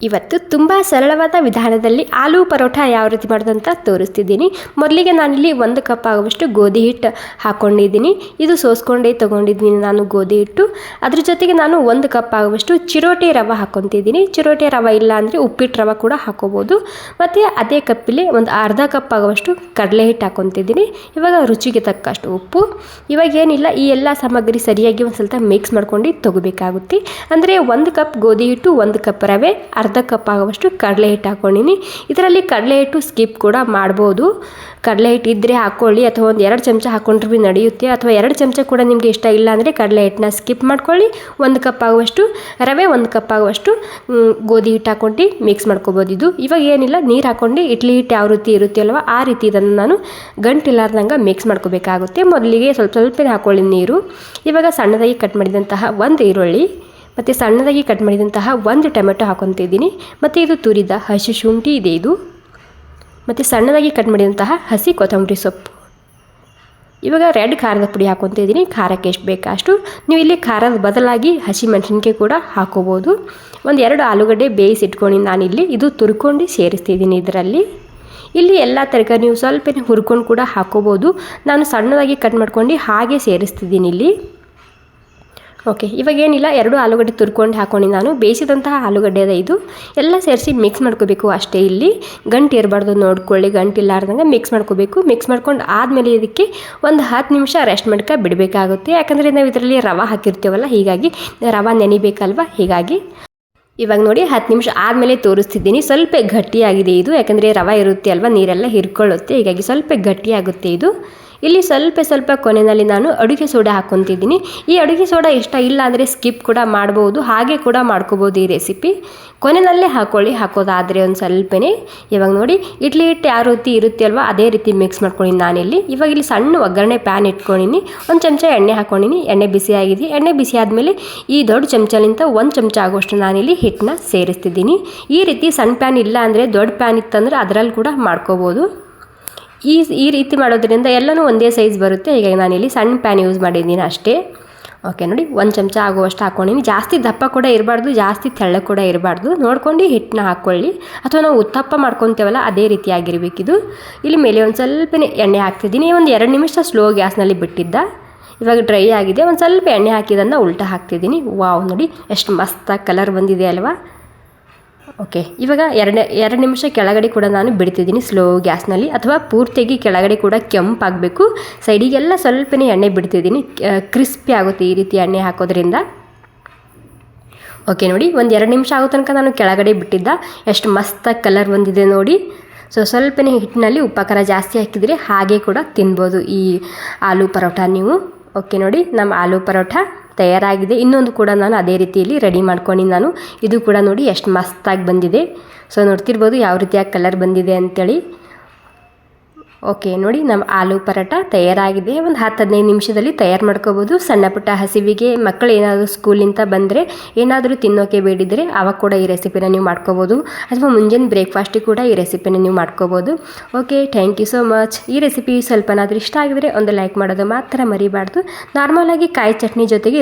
ಇವತ್ತು ತುಂಬ ಸರಳವಾದ ವಿಧಾನದಲ್ಲಿ ಆಲೂ ಪರೋಟ ಯಾವ ರೀತಿ ಮಾಡೋದು ಅಂತ ತೋರಿಸ್ತಿದ್ದೀನಿ. ಮೊದಲಿಗೆ ನಾನಿಲ್ಲಿ 1 ಕಪ್ ಆಗುವಷ್ಟು ಗೋಧಿ ಹಿಟ್ಟು ಹಾಕ್ಕೊಂಡಿದ್ದೀನಿ. ಇದು ಸೋಸ್ಕೊಂಡೇ ತೊಗೊಂಡಿದ್ದೀನಿ ನಾನು ಗೋಧಿ ಹಿಟ್ಟು. ಅದ್ರ ಜೊತೆಗೆ ನಾನು 1 ಕಪ್ ಆಗುವಷ್ಟು ಚಿರೋಟಿ ರವೆ ಹಾಕ್ಕೊತಿದ್ದೀನಿ. ಚಿರೋಟಿ ರವೆ ಇಲ್ಲ ಅಂದರೆ ಉಪ್ಪಿಟ್ಟು ರವೆ ಕೂಡ ಹಾಕೋಬೋದು. ಮತ್ತು ಅದೇ ಕಪ್ಪಲ್ಲಿ ಒಂದು ಅರ್ಧ ಕಪ್ ಆಗುವಷ್ಟು ಕಡಲೆ ಹಿಟ್ಟು ಹಾಕ್ಕೊತಿದ್ದೀನಿ. ಇವಾಗ ರುಚಿಗೆ ತಕ್ಕಷ್ಟು ಉಪ್ಪು. ಇವಾಗ ಏನಿಲ್ಲ, ಈ ಎಲ್ಲ ಸಾಮಗ್ರಿ ಸರಿಯಾಗಿ ಒಂದು ಸ್ವಲ್ಪ ಮಿಕ್ಸ್ ಮಾಡ್ಕೊಂಡು ತೊಗೋಬೇಕಾಗುತ್ತೆ. ಅಂದರೆ 1 ಕಪ್ ಗೋಧಿ ಹಿಟ್ಟು, 1 ಕಪ್ ರವೆ, ಅರ್ಧ ಕಪ್ ಆಗುವಷ್ಟು ಕಡಲೆ ಹಿಟ್ಟು ಹಾಕ್ಕೊಂಡಿನಿ. ಇದರಲ್ಲಿ ಕಡಲೆ ಹಿಟ್ಟು ಸ್ಕಿಪ್ ಕೂಡ ಮಾಡ್ಬೋದು. ಕಡಲೆ ಹಿಟ್ಟು ಇದ್ದರೆ ಹಾಕ್ಕೊಳ್ಳಿ, ಅಥವಾ ಒಂದು 2 ಚಮಚ ಹಾಕ್ಕೊಂಡ್ರೆ ಭೀ ನಡೆಯುತ್ತೆ. ಅಥವಾ 2 ಚಮಚ ಕೂಡ ನಿಮಗೆ ಇಷ್ಟ ಇಲ್ಲ ಅಂದರೆ ಕಡಲೆ ಹಿಟ್ಟನ್ನ ಸ್ಕಿಪ್ ಮಾಡ್ಕೊಳ್ಳಿ. 1 ಕಪ್ ಆಗುವಷ್ಟು ರವೆ, 1 ಕಪ್ ಆಗುವಷ್ಟು ಗೋಧಿ ಹಿಟ್ಟು ಹಾಕ್ಕೊಂಡು ಮಿಕ್ಸ್ ಮಾಡ್ಕೊಬೋದು. ಇದು ಇವಾಗ ಏನಿಲ್ಲ, ನೀರು ಹಾಕ್ಕೊಂಡು ಇಡ್ಲಿ ಹಿಟ್ಟು ಯಾವ ರೀತಿ ಇರುತ್ತೆ ಅಲ್ವ, ಆ ರೀತಿ ಇದನ್ನು ನಾನು ಗಂಟಿಲ್ಲಾರ್ದಂಗೆ ಮಿಕ್ಸ್ ಮಾಡ್ಕೋಬೇಕಾಗುತ್ತೆ. ಮೊದಲಿಗೆ ಸ್ವಲ್ಪ ಹಾಕ್ಕೊಳ್ಳಿ ನೀರು. ಇವಾಗ ಸಣ್ಣದಾಗಿ ಕಟ್ ಮಾಡಿದಂತಹ 1 ಈರುಳ್ಳಿ ಮತ್ತು ಸಣ್ಣದಾಗಿ ಕಟ್ ಮಾಡಿದಂತಹ 1 ಟೊಮೆಟೊ ಹಾಕ್ಕೊತಿದ್ದೀನಿ. ಮತ್ತು ಇದು ತುರಿದ ಹಸಿ ಶುಂಠಿ ಇದೆ ಇದು, ಮತ್ತು ಸಣ್ಣದಾಗಿ ಕಟ್ ಮಾಡಿದಂತಹ ಹಸಿ ಕೊತ್ತಂಬರಿ ಸೊಪ್ಪು. ಇವಾಗ ರೆಡ್ ಖಾರದ ಪುಡಿ ಹಾಕ್ಕೊತಿದ್ದೀನಿ. ಖಾರಕ್ಕೆ ಎಷ್ಟು ಬೇಕಾ ಅಷ್ಟು. ನೀವು ಇಲ್ಲಿ ಖಾರದ ಬದಲಾಗಿ ಹಸಿ ಮೆಣಸಿನ್ಕಾಯಿ ಕೂಡ ಹಾಕೋಬೋದು. 2 ಆಲೂಗಡ್ಡೆ ಬೇಯಿಸಿಟ್ಕೊಂಡು ನಾನಿಲ್ಲಿ ಇದು ತುರ್ಕೊಂಡು ಸೇರಿಸ್ತಿದ್ದೀನಿ ಇದರಲ್ಲಿ. ಇಲ್ಲಿ ಎಲ್ಲ ತರಕಾರಿ ನೀವು ಸ್ವಲ್ಪ ಹುರ್ಕೊಂಡು ಕೂಡ ಹಾಕೋಬೋದು. ನಾನು ಸಣ್ಣದಾಗಿ ಕಟ್ ಮಾಡ್ಕೊಂಡು ಹಾಗೆ ಸೇರಿಸ್ತಿದ್ದೀನಿ ಇಲ್ಲಿ. ಓಕೆ, ಇವಾಗ ಏನಿಲ್ಲ, 2 ಆಲೂಗಡ್ಡೆ ತುರ್ಕೊಂಡು ಹಾಕ್ಕೊಂಡು ನಾನು ಬೇಯಿಸಿದಂತಹ ಆಲೂಗಡ್ಡೆ ಅದ ಇದು ಎಲ್ಲ ಸೇರಿಸಿ ಮಿಕ್ಸ್ ಮಾಡ್ಕೋಬೇಕು ಅಷ್ಟೇ. ಇಲ್ಲಿ ಗಂಟು ಇರಬಾರ್ದು, ನೋಡ್ಕೊಳ್ಳಿ, ಗಂಟು ಇಲ್ಲಾರ್ದಂಗೆ ಮಿಕ್ಸ್ ಮಾಡ್ಕೋಬೇಕು. ಮಿಕ್ಸ್ ಮಾಡ್ಕೊಂಡು ಆದಮೇಲೆ ಇದಕ್ಕೆ ಒಂದು 10 ನಿಮಿಷ ರೆಸ್ಟ್ ಮಾಡ್ಕೊ ಬಿಡಬೇಕಾಗುತ್ತೆ. ಯಾಕಂದರೆ ನಾವು ಇದರಲ್ಲಿ ರವೆ ಹಾಕಿರ್ತೀವಲ್ಲ, ಹೀಗಾಗಿ ರವೆ ನೆನಿಬೇಕಲ್ವ, ಹೀಗಾಗಿ. ಇವಾಗ ನೋಡಿ 10 ನಿಮಿಷ ಆದಮೇಲೆ ತೋರಿಸ್ತಿದ್ದೀನಿ. ಸ್ವಲ್ಪ ಗಟ್ಟಿಯಾಗಿದೆ ಇದು, ಯಾಕಂದರೆ ರವೆ ಇರುತ್ತೆ ಅಲ್ವ, ನೀರೆಲ್ಲ ಹಿರ್ಕೊಳ್ಳುತ್ತೆ, ಹೀಗಾಗಿ ಸ್ವಲ್ಪ ಗಟ್ಟಿಯಾಗುತ್ತೆ ಇದು. ಇಲ್ಲಿ ಸ್ವಲ್ಪ ಕೊನೆಯಲ್ಲಿ ನಾನು ಅಡುಗೆ ಸೋಡಾ ಹಾಕ್ಕೊತಿದ್ದೀನಿ. ಈ ಅಡುಗೆ ಸೋಡಾ ಇಷ್ಟ ಇಲ್ಲ ಅಂದರೆ ಸ್ಕಿಪ್ ಕೂಡ ಮಾಡ್ಬೋದು, ಹಾಗೆ ಕೂಡ ಮಾಡ್ಕೋಬೋದು ಈ ರೆಸಿಪಿ. ಕೊನೆಯಲ್ಲೇ ಹಾಕ್ಕೊಳ್ಳಿ, ಹಾಕೋದಾದರೆ ಒಂದು ಸ್ವಲ್ಪನೇ. ಇವಾಗ ನೋಡಿ, ಇಡ್ಲಿ ಹಿಟ್ಟು ಯಾವ ರೀತಿ ಇರುತ್ತೆ ಅಲ್ವ, ಅದೇ ರೀತಿ ಮಿಕ್ಸ್ ಮಾಡ್ಕೊಂಡಿನಿ ನಾನಿಲ್ಲಿ. ಇವಾಗ ಇಲ್ಲಿ ಸಣ್ಣ ಒಗ್ಗರಣೆ ಪ್ಯಾನ್ ಇಟ್ಕೊಂಡಿನಿ. 1 ಚಮಚ ಎಣ್ಣೆ ಹಾಕ್ಕೊಂಡಿನಿ. ಎಣ್ಣೆ ಬಿಸಿ ಆಗಿದೆ. ಎಣ್ಣೆ ಬಿಸಿ ಆದಮೇಲೆ ಈ ದೊಡ್ಡ ಚಮಚಲಿಂದ 1 ಚಮಚ ಆಗುವಷ್ಟು ನಾನಿಲ್ಲಿ ಹಿಟ್ಟನ್ನ ಸೇರಿಸ್ತಿದ್ದೀನಿ. ಈ ರೀತಿ ಸಣ್ಣ ಪ್ಯಾನ್ ಇಲ್ಲ ಅಂದರೆ ದೊಡ್ಡ ಪ್ಯಾನ್ ಇತ್ತಂದ್ರೆ ಅದರಲ್ಲಿ ಕೂಡ ಮಾಡ್ಕೋಬೋದು. ಈ ರೀತಿ ಮಾಡೋದ್ರಿಂದ ಎಲ್ಲನೂ ಒಂದೇ ಸೈಜ್ ಬರುತ್ತೆ. ಹೀಗಾಗಿ ನಾನಿಲ್ಲಿ ಸಣ್ಣ ಪ್ಯಾನ್ ಯೂಸ್ ಮಾಡಿದ್ದೀನಿ ಅಷ್ಟೇ. ಓಕೆ ನೋಡಿ, 1 ಚಮಚ ಆಗುವಷ್ಟು ಹಾಕ್ಕೊಂಡಿನಿ. ಜಾಸ್ತಿ ದಪ್ಪ ಕೂಡ ಇರಬಾರ್ದು, ಜಾಸ್ತಿ ತೆಳ್ಳ ಕೂಡ ಇರಬಾರ್ದು. ನೋಡ್ಕೊಂಡು ಹಿಟ್ಟನ್ನ ಹಾಕ್ಕೊಳ್ಳಿ, ಅಥವಾ ನಾವು ಉತ್ತಪ್ಪ ಮಾಡ್ಕೊತೇವಲ್ಲ ಅದೇ ರೀತಿಯಾಗಿರಬೇಕಿದು. ಇಲ್ಲಿ ಮೇಲೆ ಒಂದು ಸ್ವಲ್ಪನೇ ಎಣ್ಣೆ ಹಾಕ್ತಿದ್ದೀನಿ. ಒಂದು 2 ನಿಮಿಷ ಸ್ಲೋ ಗ್ಯಾಸ್ನಲ್ಲಿ ಬಿಟ್ಟಿದ್ದ. ಇವಾಗ ಡ್ರೈ ಆಗಿದೆ. ಒಂದು ಸ್ವಲ್ಪ ಎಣ್ಣೆ ಹಾಕಿದ್ದನ್ನು ಉಲ್ಟಾ ಹಾಕ್ತಿದ್ದೀನಿ. ವಾವ್, ನೋಡಿ ಎಷ್ಟು ಮಸ್ತಾಗಿ ಕಲರ್ ಬಂದಿದೆ ಅಲ್ವಾ. ಓಕೆ, ಇವಾಗ 2 ನಿಮಿಷ ಕೆಳಗಡೆ ಕೂಡ ನಾನು ಬಿಡ್ತಿದ್ದೀನಿ ಸ್ಲೋ ಗ್ಯಾಸ್ನಲ್ಲಿ, ಅಥವಾ ಪೂರ್ತಿಯಾಗಿ ಕೆಳಗಡೆ ಕೂಡ ಕೆಂಪಾಗಬೇಕು. ಸೈಡಿಗೆಲ್ಲ ಸ್ವಲ್ಪನೇ ಎಣ್ಣೆ ಬಿಡ್ತಿದ್ದೀನಿ, ಕ್ರಿಸ್ಪಿ ಆಗುತ್ತೆ ಈ ರೀತಿ ಎಣ್ಣೆ ಹಾಕೋದ್ರಿಂದ. ಓಕೆ ನೋಡಿ, ಒಂದು 2 ನಿಮಿಷ ಆಗೋ ತನಕ ನಾನು ಕೆಳಗಡೆ ಬಿಟ್ಟಿದ್ದ. ಎಷ್ಟು ಮಸ್ತಾಗಿ ಕಲರ್ ಬಂದಿದೆ ನೋಡಿ. ಸ್ವಲ್ಪನೇ ಹಿಟ್ಟಿನಲ್ಲಿ ಉಪ್ಪು ಖಾರ ಜಾಸ್ತಿ ಹಾಕಿದರೆ ಹಾಗೆ ಕೂಡ ತಿನ್ಬೋದು ಈ ಆಲೂ ಪರೋಟ ನೀವು. ಓಕೆ ನೋಡಿ, ನಮ್ಮ ಆಲೂ ಪರೋಟ ತಯಾರಾಗಿದೆ. ಇನ್ನೊಂದು ಕೂಡ ನಾನು ಅದೇ ರೀತಿಯಲ್ಲಿ ರೆಡಿ ಮಾಡ್ಕೊಂಡು ನಾನು, ಇದು ಕೂಡ ನೋಡಿ ಎಷ್ಟು ಮಸ್ತಾಗಿ ಬಂದಿದೆ. ನೋಡ್ತಿರ್ಬೋದು ಯಾವ ರೀತಿಯಾಗಿ ಕಲರ್ ಬಂದಿದೆ ಅಂಥೇಳಿ. ಓಕೆ ನೋಡಿ, ನಮ್ಮ ಆಲೂ ಪರೋಟ ತಯಾರಾಗಿದೆ. ಒಂದು 10-15 ನಿಮಿಷದಲ್ಲಿ ತಯಾರು ಮಾಡ್ಕೋಬೋದು. ಸಣ್ಣ ಪುಟ್ಟ ಹಸಿವಿಗೆ ಮಕ್ಕಳು ಏನಾದರೂ ಸ್ಕೂಲಿಂದ ಬಂದರೆ ಏನಾದರೂ ತಿನ್ನೋಕೆ ಬೇಡಿದರೆ ಆವಾಗ ಕೂಡ ಈ ರೆಸಿಪಿನ ನೀವು ಮಾಡ್ಕೋಬೋದು, ಅಥವಾ ಮುಂಜಾನೆ ಬ್ರೇಕ್ಫಾಸ್ಟಿಗೆ ಕೂಡ ಈ ರೆಸಿಪಿನ ನೀವು ಮಾಡ್ಕೋಬೋದು. Okay, thank you so much. ಈ ರೆಸಿಪಿ ಸ್ವಲ್ಪನಾದರೂ ಇಷ್ಟ ಆಗಿದರೆ ಒಂದು ಲೈಕ್ ಮಾಡೋದು ಮಾತ್ರ ಮರಿಬಾರ್ದು. ನಾರ್ಮಲಾಗಿ ಕಾಯಿ ಚಟ್ನಿ ಜೊತೆಗೆ